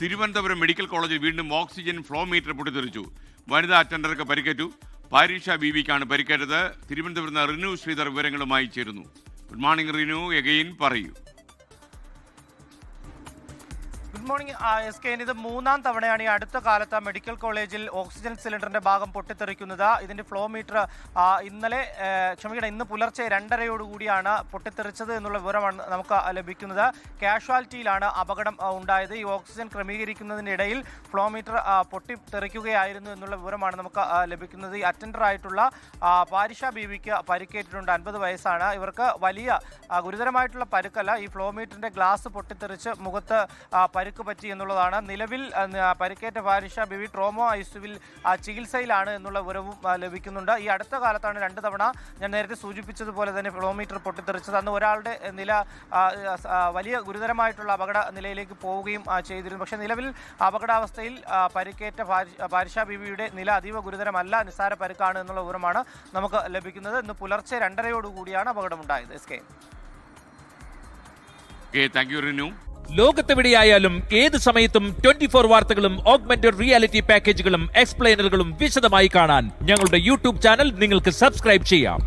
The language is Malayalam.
തിരുവനന്തപുരം മെഡിക്കൽ കോളേജിൽ വീണ്ടും ഓക്സിജൻ ഫ്ലോ മീറ്റർ പൊട്ടിത്തെറിച്ചു. വനിതാ അറ്റൻഡർക്ക് പരിക്കേറ്റു. പാരീഷ ബീവിക്കാണ് പരിക്കേറ്റത്. തിരുവനന്തപുരത്ത് റിനു ശ്രീധർ വിവരങ്ങളുമായി ചേരുന്നു. ഗുഡ് മോർണിംഗ് റിനു, എഗെയിൻ പറയൂ. Good morning S K. ഇത് മൂന്നാം തവണയാണ് ഈ അടുത്ത കാലത്ത് മെഡിക്കൽ കോളേജിൽ ഓക്സിജൻ സിലിണ്ടറിന്റെ ഭാഗം പൊട്ടിത്തെറിക്കുന്നത്. ഇതിന്റെ ഫ്ലോ മീറ്റർ ഇന്ന് പുലർച്ചെ 2:30 പൊട്ടിത്തെറിച്ചത് എന്നുള്ള വിവരമാണ് നമുക്ക് ലഭിക്കുന്നത്. കാഷ്വാലിറ്റിയിലാണ് അപകടം ഉണ്ടായത്. ഈ ഓക്സിജൻ ക്രമീകരിക്കുന്നതിനിടയിൽ ഫ്ലോ മീറ്റർ പൊട്ടിത്തെറിക്കുകയായിരുന്നു എന്നുള്ള വിവരമാണ് നമുക്ക് ലഭിക്കുന്നത്. ഈ അറ്റൻഡർ ആയിട്ടുള്ള പാരിഷ ബീവിക്ക് പരിക്കേറ്റിട്ടുണ്ട്. 50 വയസ്സാണ്. ഇവർക്ക് വലിയ ഗുരുതരമായിട്ടുള്ള പരുക്കല്ല. ഈ ഫ്ലോ മീറ്ററിന്റെ ഗ്ലാസ് പൊട്ടിത്തെറിച്ച് മുഖത്ത് പരിക്ക് പറ്റി എന്നുള്ളതാണ്. നിലവിൽ പരിക്കേറ്റ പാരിഷ ബീവി ട്രോമോ ഐസിയുവിൽ ചികിത്സയിലാണ് എന്നുള്ള വിവരവും ലഭിക്കുന്നുണ്ട്. ഈ അടുത്ത കാലത്താണ് 2 തവണ ഞാൻ നേരത്തെ സൂചിപ്പിച്ചതുപോലെ തന്നെ ഫ്ലോ മീറ്റർ പൊട്ടിത്തെറിച്ചത്. അന്ന് ഒരാളുടെ നില വലിയ ഗുരുതരമായിട്ടുള്ള അപകട നിലയിലേക്ക് പോവുകയും ചെയ്തിരുന്നു. പക്ഷേ നിലവിൽ അപകടാവസ്ഥയിൽ പരിക്കേറ്റ പാരിഷ ബീവിയുടെ നില അതീവ ഗുരുതരമല്ല, നിസ്സാര പരിക്കാണ് എന്നുള്ള വിവരമാണ് നമുക്ക് ലഭിക്കുന്നത്. ഇന്ന് പുലർച്ചെ 2:30 അപകടമുണ്ടായത്. S K. Thank you Rinu. ലോകത്തെവിടെയായാലും ഏത് സമയത്തും 24 വാർത്തകളും ഓഗ്മെന്റഡ് റിയാലിറ്റി പാക്കേജുകളും എക്സ്പ്ലെയിനറുകളും വിശദമായി കാണാൻ ഞങ്ങളുടെ യൂട്യൂബ് ചാനൽ നിങ്ങൾക്ക് സബ്സ്ക്രൈബ് ചെയ്യാം.